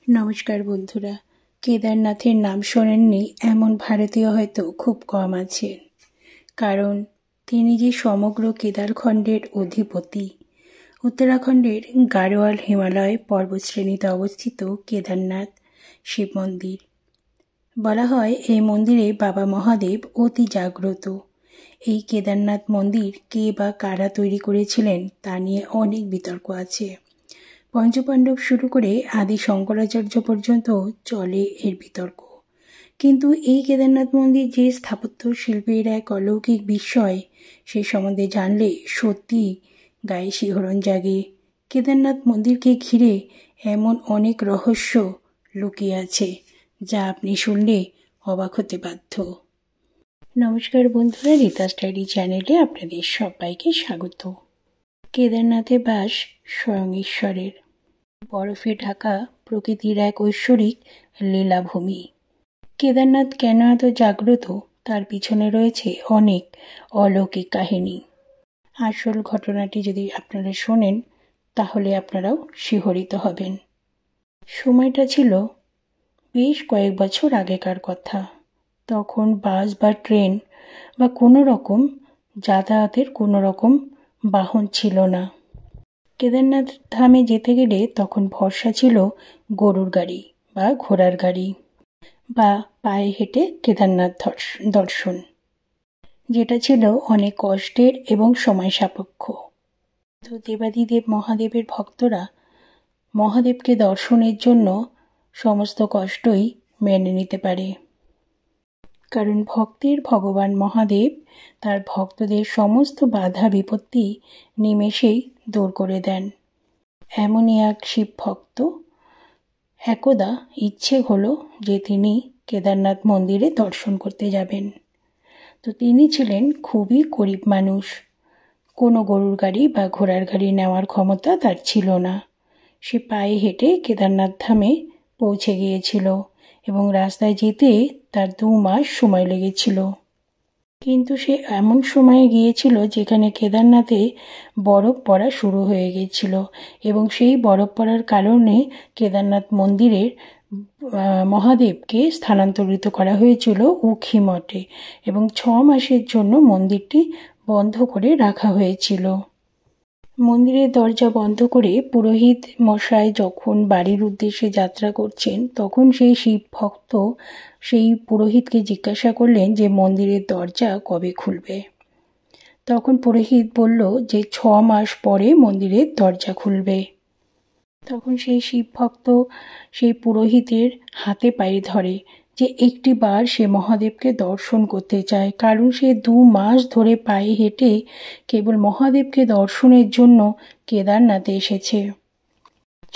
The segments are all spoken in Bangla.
নমস্কার বন্ধুরা। কেদারনাথের নাম শোনেননি এমন ভারতীয় হয়তো খুব কম আছেন, কারণ তিনি যে সমগ্র কেদারখণ্ডের অধিপতি। উত্তরাখণ্ডের গাড়োয়াল হিমালয় পর্বতশ্রেণীতে অবস্থিত কেদারনাথ শিব মন্দির। বলা হয় এই মন্দিরে বাবা মহাদেব অতি জাগ্রত। এই কেদারনাথ মন্দির কে বা কারা তৈরি করেছিলেন তা নিয়ে অনেক বিতর্ক আছে। পঞ্চপাণ্ডব শুরু করে আদি শঙ্করাচার্য পর্যন্ত চলে এর বিতর্ক। কিন্তু এই কেদারনাথ মন্দির যে স্থাপত্য শিল্পের এক অলৌকিক বিস্ময়, সে সম্বন্ধে জানলে সত্যি গায়ে শিহরণ জাগে। কেদারনাথ মন্দিরকে ঘিরে এমন অনেক রহস্য লুকিয়ে আছে, যা আপনি শুনলে অবাক হতে বাধ্য। নমস্কার বন্ধুরা, রীতা স্টাডি চ্যানেলে আপনাদের সবাইকে স্বাগত। কেদারনাথে বাস স্বয়ং ঈশ্বরের। বরফে ঢাকা প্রকৃতির এক ঐশ্বরিক লীলাভূমি। কেদারনাথ কেন এত জাগ্রত, তার পিছনে রয়েছে অনেক অলৌকিক কাহিনী। আসল ঘটনাটি যদি আপনারা শোনেন, তাহলে আপনারাও শিহরিত হবেন। সময়টা ছিল বেশ কয়েক বছর আগেকার কথা। তখন বাস বা ট্রেন বা কোনো রকম যাতায়াতের কোনো রকম বাহন ছিল না। কেদারনাথ ধামে যেতে গেলে তখন ভরসা ছিল গরুর গাড়ি বা ঘোড়ার গাড়ি, বা পায়ে হেঁটে কেদারনাথ দর্শন, যেটা ছিল অনেক কষ্টের এবং সময় সাপেক্ষ। তো দেবাদিদেব মহাদেবের ভক্তরা মহাদেবকে দর্শনের জন্য সমস্ত কষ্টই মেনে নিতে পারে, কারণ ভক্তের ভগবান মহাদেব তার ভক্তদের সমস্ত বাধা বিপত্তি নিমেষেই দূর করে দেন। এমনই এক শিব ভক্ত একদা ইচ্ছে হলো যে তিনি কেদারনাথ মন্দিরে দর্শন করতে যাবেন। তো তিনি ছিলেন খুবই গরিব মানুষ। কোনো গরুর গাড়ি বা ঘোড়ার গাড়ি নেওয়ার ক্ষমতা তার ছিল না। সে পায়ে হেঁটে কেদারনাথ ধামে পৌঁছে গিয়েছিল এবং রাস্তায় যেতে তার 2 মাস সময় লেগেছিল। কিন্তু সে এমন সময়ে গিয়েছিল যেখানে কেদারনাথে বরফ পড়া শুরু হয়ে গিয়েছিল, এবং সেই বরফ পড়ার কারণে কেদারনাথ মন্দিরের মহাদেবকে স্থানান্তরিত করা হয়েছিল উখি মঠে, এবং 6 মাসের জন্য মন্দিরটি বন্ধ করে রাখা হয়েছিল। মন্দিরের দরজা বন্ধ করে পুরোহিত মশাই যখন বাড়ির উদ্দেশ্যে যাত্রা করছেন, তখন সেই শিব ভক্ত সেই পুরোহিতকে জিজ্ঞাসা করলেন যে মন্দিরের দরজা কবে খুলবে। তখন পুরোহিত বলল যে 6 মাস পরে মন্দিরের দরজা খুলবে। তখন সেই শিব ভক্ত সেই পুরোহিতের হাতে পায়ে ধরে যে একটিবার সে মহাদেবকে দর্শন করতে চায়, কারণ সে 2 মাস ধরে পায়ে হেঁটে কেবল মহাদেবকে দর্শনের জন্য কেদারনাথে এসেছে।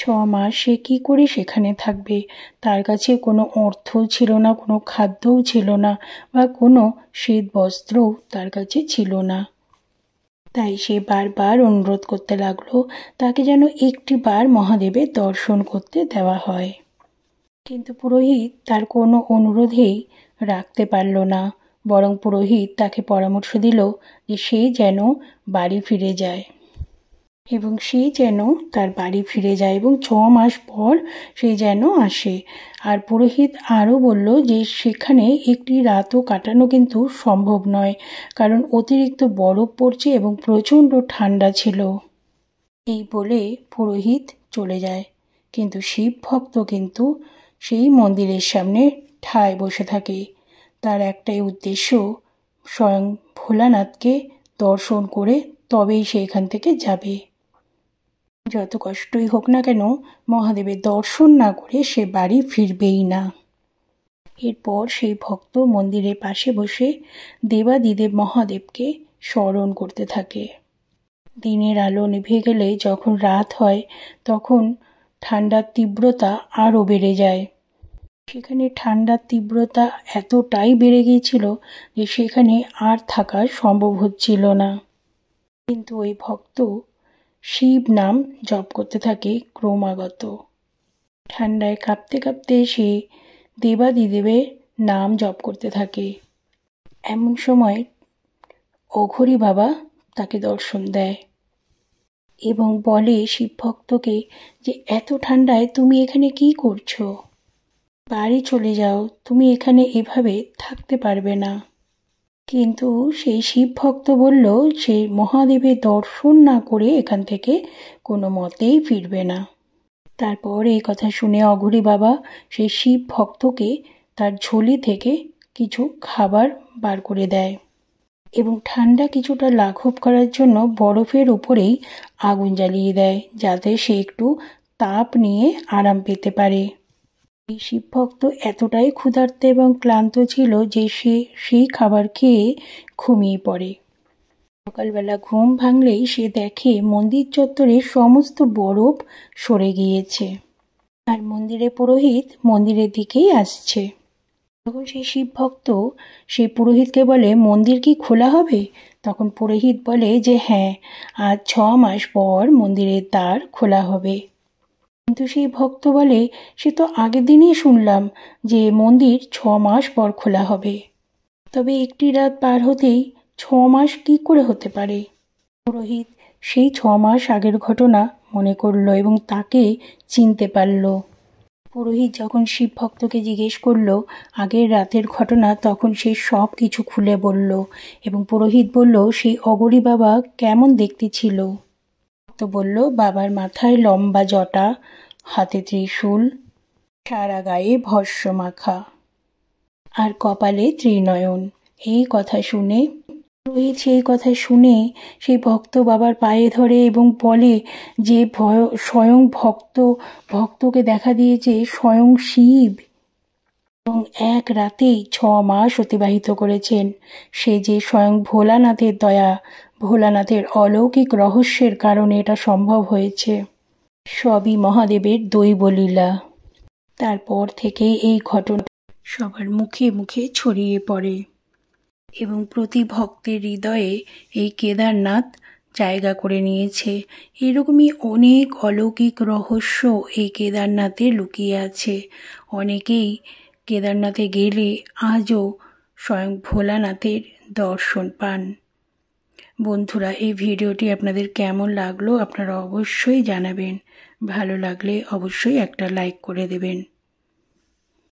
6 মাস সে কী করে সেখানে থাকবে? তার কাছে কোনো অর্থ ছিল না, কোনো খাদ্যও ছিল না, বা কোনো শীত বস্ত্রও তার কাছে ছিল না। তাই সে বারবার অনুরোধ করতে লাগলো তাকে যেন একটিবার মহাদেবের দর্শন করতে দেওয়া হয়। কিন্তু পুরোহিত তার কোনো অনুরোধেই রাখতে পারল না, বরং পুরোহিত তাকে পরামর্শ দিল যে সে যেন বাড়ি ফিরে যায়, এবং সে যেন তার বাড়ি ফিরে যায় এবং 6 মাস পর সে যেন আসে। আর পুরোহিত আরও বলল যে সেখানে একটি রাতও কাটানো কিন্তু সম্ভব নয়, কারণ অতিরিক্ত বরফ পড়ছে এবং প্রচণ্ড ঠান্ডা ছিল। এই বলে পুরোহিত চলে যায়, কিন্তু শিব ভক্ত কিন্তু সেই মন্দিরের সামনে ঠায় বসে থাকে। তার একটাই উদ্দেশ্য, স্বয়ং ভোলানাথকে দর্শন করে তবেই সে এখান থেকে যাবে। যত কষ্টই হোক না কেন, মহাদেবের দর্শন না করে সে বাড়ি ফিরবেই না। এরপর সেই ভক্ত মন্দিরের পাশে বসে দেবাদিদেব মহাদেবকে স্মরণ করতে থাকে। দিনের আলো নিভে গেলে যখন রাত হয়, তখন ঠান্ডার তীব্রতা আরও বেড়ে যায়। সেখানে ঠান্ডার তীব্রতা এতটাই বেড়ে গিয়েছিল যে সেখানে আর থাকা সম্ভব হচ্ছিল না। কিন্তু ওই ভক্ত শিব নাম জপ করতে থাকে ক্রমাগত। ঠান্ডায় কাঁপতে কাঁপতে সে দেবাদিদেবের নাম জপ করতে থাকে। এমন সময় অঘরী বাবা তাকে দর্শন দেয়। এবং বলে শিব ভক্তকে যে এত ঠান্ডায় তুমি এখানে কি করছো, বাড়ি চলে যাও, তুমি এখানে এভাবে থাকতে পারবে না। কিন্তু সেই শিব ভক্ত বলল সে মহাদেবের দর্শন না করে এখান থেকে কোনো মতেই ফিরবে না। তারপর এই কথা শুনে অঘরী বাবা সেই শিব ভক্তকে তার ঝুলি থেকে কিছু খাবার বার করে দেয় এবং ঠান্ডা কিছুটা লাঘব করার জন্য বরফের উপরেই আগুন জ্বালিয়ে দেয়, যাতে সে একটু তাপ নিয়ে আরাম পেতে পারে। এই শিবভক্ত এতটাই ক্ষুধার্ত এবং ক্লান্ত ছিল যে সে সেই খাবার খেয়ে ঘুমিয়ে পড়ে। সকালবেলা ঘুম ভাঙলেই সে দেখে মন্দির চত্বরে সমস্ত বরফ সরে গিয়েছে আর মন্দিরে পুরোহিত মন্দিরের দিকেই আসছে। তখন সেই শিবভক্ত সেই পুরোহিতকে বলে, মন্দির কি খোলা হবে? তখন পুরোহিত বলে যে হ্যাঁ, আজ 6 মাস পর মন্দিরের দ্বার খোলা হবে। কিন্তু সেই ভক্ত বলে, সে তো আগের দিনই শুনলাম যে মন্দির 6 মাস পর খোলা হবে, তবে একটি রাত পার হতেই 6 মাস কি করে হতে পারে? পুরোহিত সেই 6 মাস আগের ঘটনা মনে করল এবং তাকে চিনতে পারল। পুরোহিত যখন শিব ভক্তকে জিজ্ঞেস করল আগের রাতের ঘটনা, তখন সে সব কিছু খুলে বলল এবং পুরোহিত বলল সেই অঘরী বাবা কেমন দেখতে ছিল। ভক্ত বলল, বাবার মাথায় লম্বা জটা, হাতে ত্রিশূল, সারা গায়ে ভস্ম মাখা আর কপালে ত্রিনয়ন। এই কথা শুনে পুরোহিত সেই কথা শুনে সেই ভক্ত বাবার পায়ে ধরে এবং বলে যে স্বয়ং ভক্তকে দেখা দিয়েছে স্বয়ং শিব এবং এক রাতেই 6 মাস অতিবাহিত করেছেন। সে যে স্বয়ং ভোলানাথের দয়া, ভোলানাথের অলৌকিক রহস্যের কারণে এটা সম্ভব হয়েছে। সবই মহাদেবের দৈবলীলা। তারপর থেকে এই ঘটনা সবার মুখে মুখে ছড়িয়ে পড়ে এবং প্রতি ভক্তের হৃদয়ে এই কেদারনাথ জায়গা করে নিয়েছে। এরকমই অনেক অলৌকিক রহস্য এই কেদারনাথে লুকিয়ে আছে। অনেকেই কেদারনাথে গেলে আজও স্বয়ং ভোলানাথের দর্শন পান। বন্ধুরা, এই ভিডিওটি আপনাদের কেমন লাগলো আপনারা অবশ্যই জানাবেন। ভালো লাগলে অবশ্যই একটা লাইক করে দেবেন।